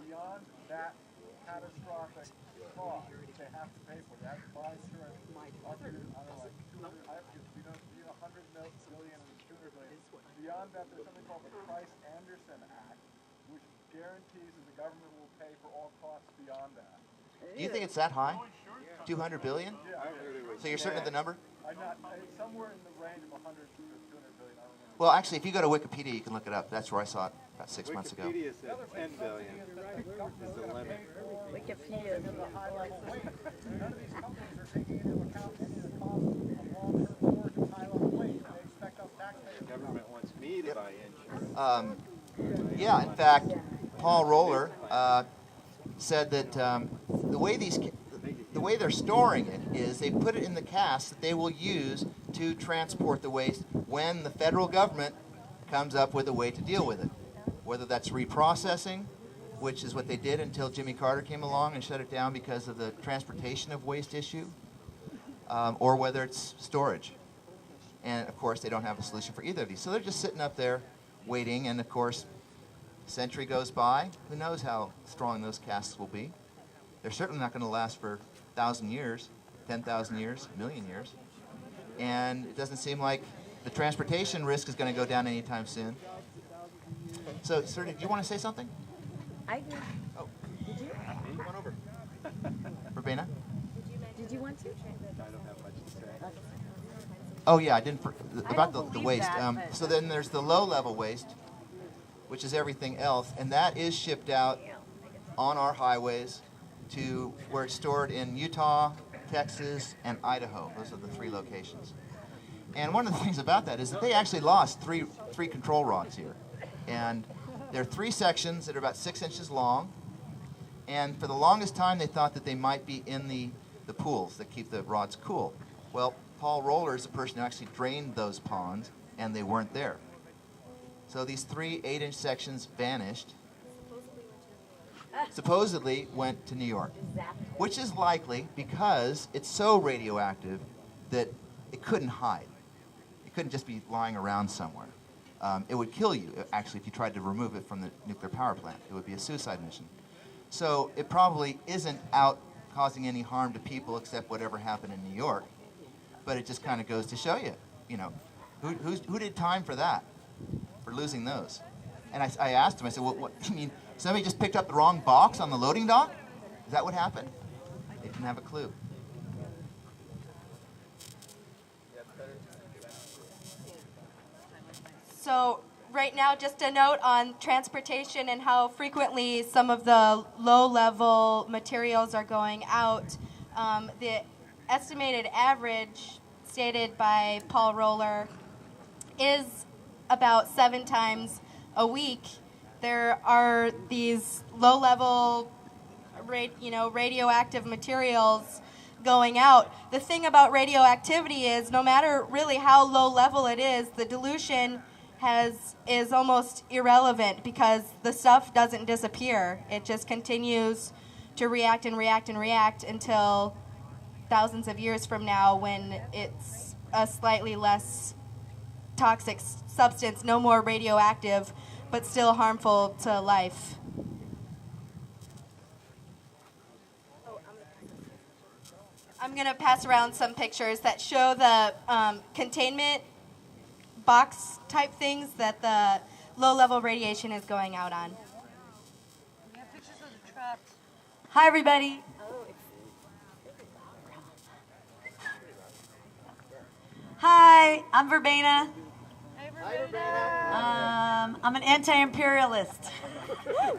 beyond that catastrophic cost they have to pay for. They have to buy insurance up to, I don't know, like 200, we don't need 100 billion and 200 billion. Beyond that, there's something called the Price-Anderson Act, which guarantees that the government will pay for all costs beyond that. Do you think it's that high? 200 billion? Yeah. So you're certain of the number? It's somewhere in the range of 100 to 200 billion. I don't know. Well, actually, if you go to Wikipedia, you can look it up. That's where I saw it about 6 months ago. Wikipedia said 10 billion is the limit. Wikipedia. None of these companies are taking into account any of the costs of long-term storage of high-level waste. They expect us taxpayers. The government wants me to buy insurance. Yeah, in fact, Paul Roller said that the way they're storing it is they put it in the casks that they will use to transport the waste when the federal government comes up with a way to deal with it. Whether that's reprocessing, which is what they did until Jimmy Carter came along and shut it down because of the transportation of waste issue, or whether it's storage. And of course, they don't have a solution for either of these. So they're just sitting up there waiting, and of course, a century goes by. Who knows how strong those casks will be? They're certainly not going to last for 1,000 years, 10,000 years, a million years. And it doesn't seem like the transportation risk is going to go down anytime soon. So, sir, did you want to say something? I did. Oh. Did you? Come on over. Verbena? Did you want to? I don't have much to say. Oh, yeah, I didn't. About the believe waste. that, So then there's the low-level waste, which is everything else, and that is shipped out on our highways to where it's stored in Utah, Texas, and Idaho. Those are the three locations. And one of the things about that is that they actually lost three control rods here. And there are three sections that are about 6 inches long. And for the longest time, they thought that they might be in the pools that keep the rods cool. Well, Paul Roller is the person who actually drained those ponds, and they weren't there. So these 3 8-inch sections vanished. Supposedly went to New York, which is likely because it's so radioactive that it couldn't hide. It couldn't just be lying around somewhere. It would kill you, actually, if you tried to remove it from the nuclear power plant. It would be a suicide mission. So it probably isn't out causing any harm to people except whatever happened in New York. But it just kind of goes to show you, who did time for that, for losing those? And I asked him, I said, well, what, you mean somebody just picked up the wrong box on the loading dock? Is that what happened? They didn't have a clue. So right now, just a note on transportation and how frequently some of the low-level materials are going out. The estimated average stated by Paul Roller is about 7 times a week. There are these low-level, radioactive materials going out. The thing about radioactivity is no matter really how low level it is, the dilution is almost irrelevant because the stuff doesn't disappear. It just continues to react and react and react until thousands of years from now when it's a slightly less toxic substance, no more radioactive, but still harmful to life. I'm going to pass around some pictures that show the containment box type things that the low-level radiation is going out on. We have pictures of the trucks. Hi, everybody. Hi, I'm Verbena. Hey, Verbena. I'm an anti-imperialist.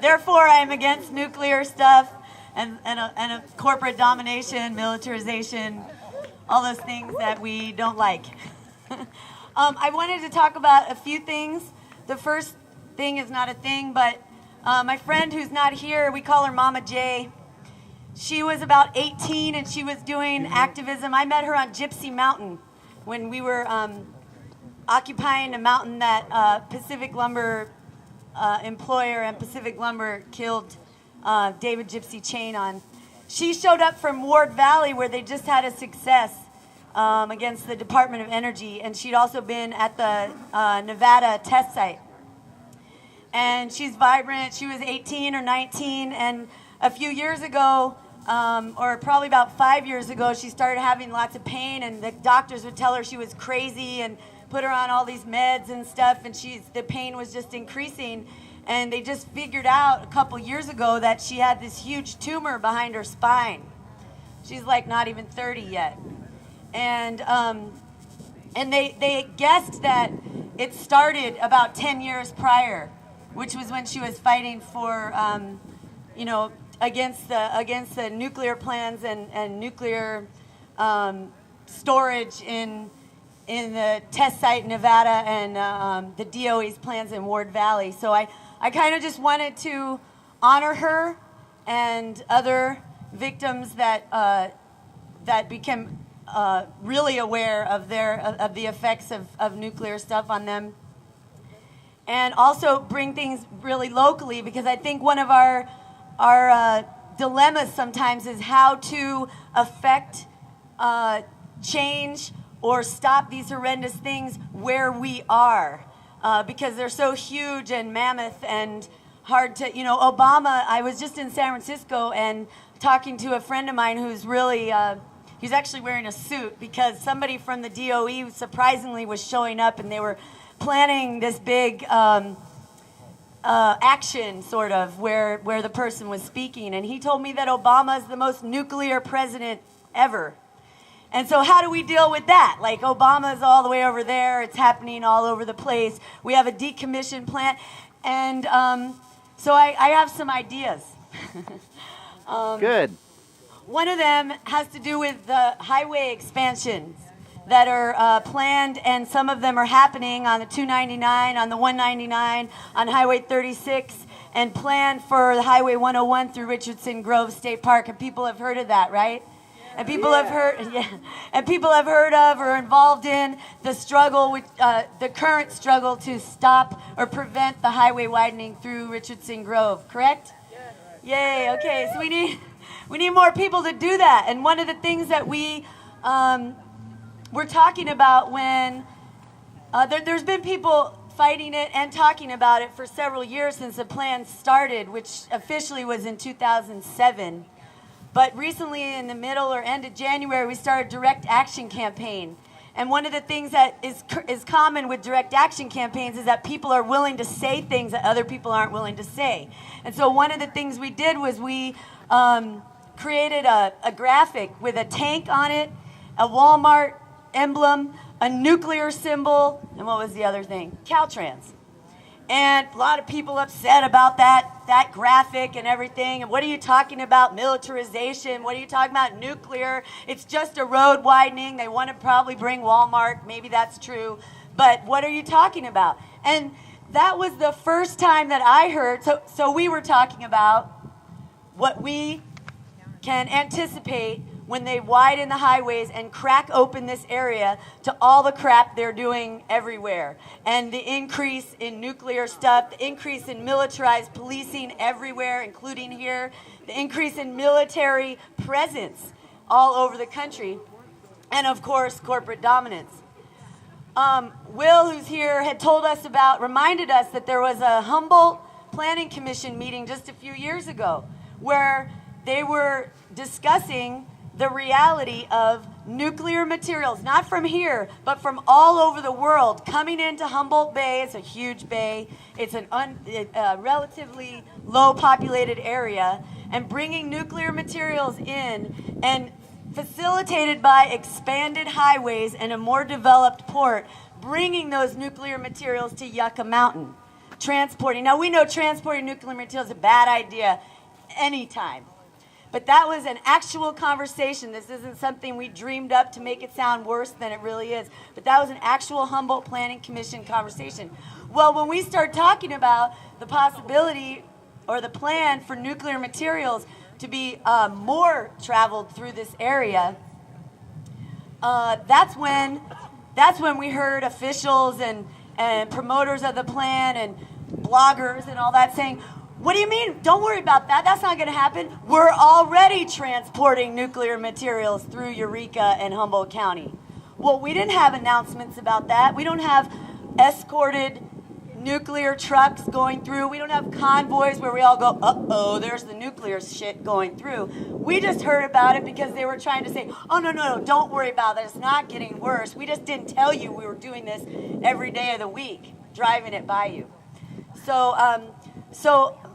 Therefore, I am against nuclear stuff and a corporate domination, militarization, all those things that we don't like. I wanted to talk about a few things. The first thing is not a thing, but my friend who's not here, we call her Mama J. She was about 18 and she was doing activism. I met her on Gypsy Mountain when we were occupying a mountain that Pacific Lumber employer and Pacific Lumber killed David Gypsy Chain on. She showed up from Ward Valley where they just had a success against the Department of Energy, and she'd also been at the Nevada test site. and she's vibrant. She was 18 or 19, and a few years ago, or probably about 5 years ago, she started having lots of pain, and the doctors would tell her she was crazy and put her on all these meds and stuff, and the pain was just increasing. And they just figured out a couple years ago that she had this huge tumor behind her spine. She's like not even 30 yet. And they guessed that it started about 10 years prior, which was when she was fighting for, against the nuclear plans and nuclear storage in the test site in Nevada and the DOE's plans in Ward Valley. So I kind of just wanted to honor her and other victims that became really aware of the effects of nuclear stuff on them, and also bring things really locally, because I think one of our dilemmas sometimes is how to affect change or stop these horrendous things where we are, because they're so huge and mammoth and hard to, Obama, I was just in San Francisco and talking to a friend of mine who's really, he's actually wearing a suit because somebody from the DOE surprisingly was showing up, and they were planning this big action sort of where the person was speaking, and he told me that Obama is the most nuclear president ever. And so how do we deal with that? Like, Obama's all the way over there. It's happening all over the place. We have a decommissioned plant. And so I have some ideas. Good. One of them has to do with the highway expansions that are planned, and some of them are happening on the 299, on the 199, on Highway 36, and planned for the Highway 101 through Richardson Grove State Park. And people have heard of that, right? And people have heard, and people have heard of or involved in the struggle with the current struggle to stop or prevent the highway widening through Richardson Grove. Correct? Yay. Okay. So we need more people to do that. And one of the things that we're talking about when there's been people fighting it and talking about it for several years since the plan started, which officially was in 2007. But recently, in the middle or end of January, we started a direct action campaign. And one of the things that is common with direct action campaigns is that people are willing to say things that other people aren't willing to say. And so one of the things we did was we created a graphic with a tank on it, a Walmart emblem, a nuclear symbol, and what was the other thing? Caltrans. And a lot of people upset about that graphic and everything. And what are you talking about? Militarization. What are you talking about? Nuclear. It's just a road widening. They want to probably bring Walmart. Maybe that's true. But what are you talking about? And that was the first time that I heard. So we were talking about what we can anticipate when they widen the highways and crack open this area to all the crap they're doing everywhere. And the increase in nuclear stuff, the increase in militarized policing everywhere, including here, the increase in military presence all over the country, and of course, corporate dominance. Will, who's here, had reminded us that there was a Humboldt Planning Commission meeting just a few years ago where they were discussing the reality of nuclear materials, not from here, but from all over the world, coming into Humboldt Bay. It's a huge bay. It's a relatively low populated area, and bringing nuclear materials in, and facilitated by expanded highways and a more developed port, bringing those nuclear materials to Yucca Mountain. Transporting. Now, we know transporting nuclear materials is a bad idea anytime. But that was an actual conversation. This isn't something we dreamed up to make it sound worse than it really is. But that was an actual Humboldt Planning Commission conversation. Well, when we start talking about the possibility or the plan for nuclear materials to be more traveled through this area, that's when we heard officials and promoters of the plan and bloggers and all that saying, what do you mean? Don't worry about that. That's not going to happen. We're already transporting nuclear materials through Eureka and Humboldt County. Well, we didn't have announcements about that. We don't have escorted nuclear trucks going through. We don't have convoys where we all go, uh-oh, there's the nuclear shit going through. We just heard about it because they were trying to say, oh, no, don't worry about that. It's not getting worse. We just didn't tell you we were doing this every day of the week, driving it by you. So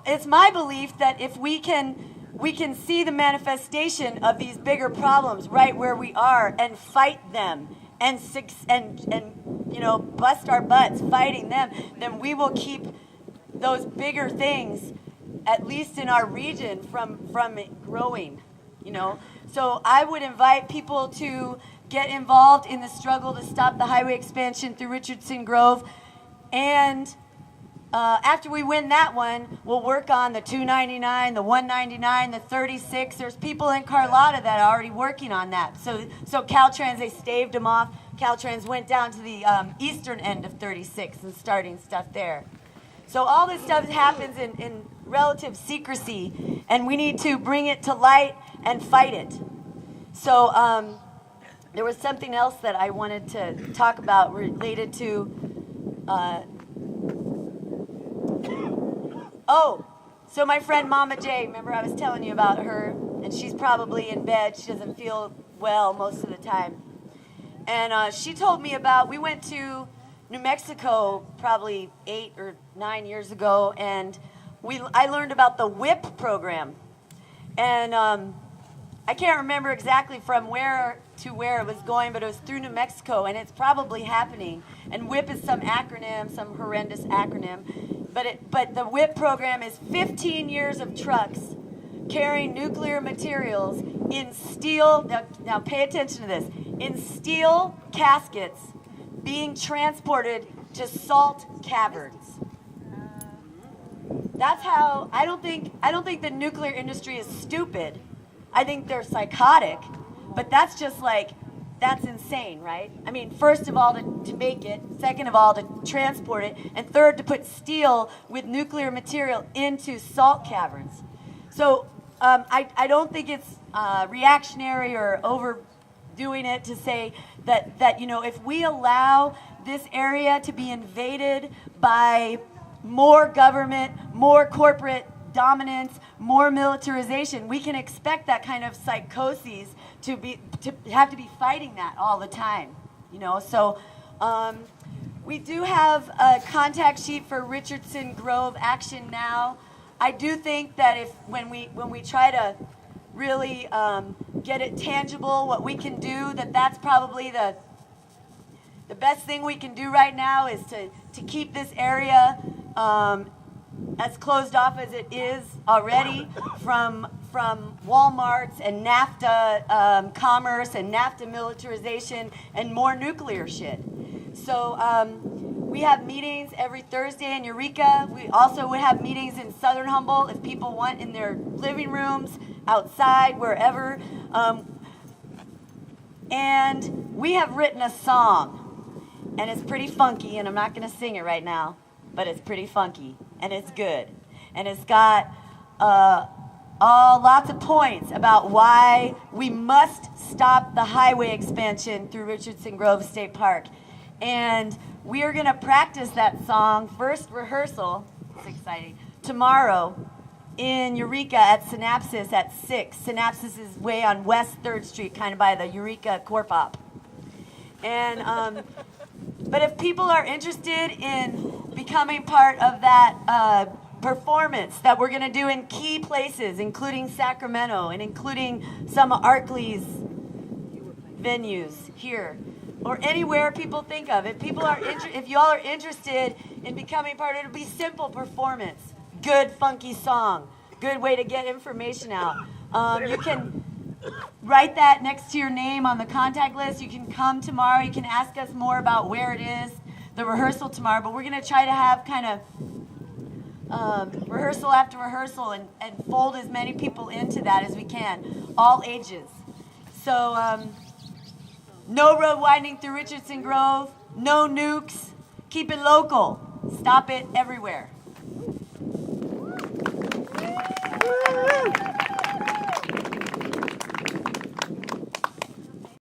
it's my belief that if we can see the manifestation of these bigger problems right where we are and fight them and bust our butts fighting them, then we will keep those bigger things, at least in our region, from it growing. So I would invite people to get involved in the struggle to stop the highway expansion through Richardson Grove, and after we win that one, we'll work on the 299, the 199, the 36. There's people in Carlotta that are already working on that. So Caltrans, they staved them off. Caltrans went down to the eastern end of 36 and starting stuff there. So all this stuff happens in relative secrecy, and we need to bring it to light and fight it. So there was something else that I wanted to talk about related to so my friend Mama J, remember I was telling you about her, and she's probably in bed. She doesn't feel well most of the time. And she told me about, we went to New Mexico probably 8 or 9 years ago, and I learned about the WHIP program. And I can't remember exactly from where to where it was going, but it was through New Mexico, and it's probably happening. And WHIP is some acronym, some horrendous acronym. But the WHIP program is 15 years of trucks carrying nuclear materials in steel, now pay attention to this, in steel caskets being transported to salt caverns. That's how, I don't think the nuclear industry is stupid. I think they're psychotic, but that's just like, that's insane, right? I mean, first of all, to make it, second of all, to transport it, and third, to put steel with nuclear material into salt caverns. So I don't think it's reactionary or overdoing it to say that if we allow this area to be invaded by more government, more corporate dominance, more militarization, we can expect that kind of psychoses to have to be fighting that all the time, So we do have a contact sheet for Richardson Grove Action Now. I do think that when we try to really get it tangible, what we can do, that's probably the best thing we can do right now is to keep this area as closed off as it is already from Walmarts and NAFTA commerce and NAFTA militarization and more nuclear shit. So we have meetings every Thursday in Eureka. We also would have meetings in Southern Humboldt if people want, in their living rooms, outside, wherever. And we have written a song, and it's pretty funky, and I'm not going to sing it right now, but it's pretty funky, and it's good. And it's got lots of points about why we must stop the highway expansion through Richardson Grove State Park. And we are going to practice that song, first rehearsal, it's exciting, tomorrow in Eureka at Synapsis at 6. Synapsis is way on West 3rd Street, kind of by the Eureka Corp Op. And, but if people are interested in becoming part of that performance that we're going to do in key places, including Sacramento and including some of Arkley's venues here, or anywhere people think of. If people are if y'all are interested in becoming part, it'll be simple performance, good funky song, good way to get information out. You can write that next to your name on the contact list. You can come tomorrow. You can ask us more about where it is, the rehearsal tomorrow. But we're going to try to have kind of rehearsal after rehearsal and fold as many people into that as we can, all ages. So no road widening through Richardson Grove, no nukes, keep it local, stop it everywhere.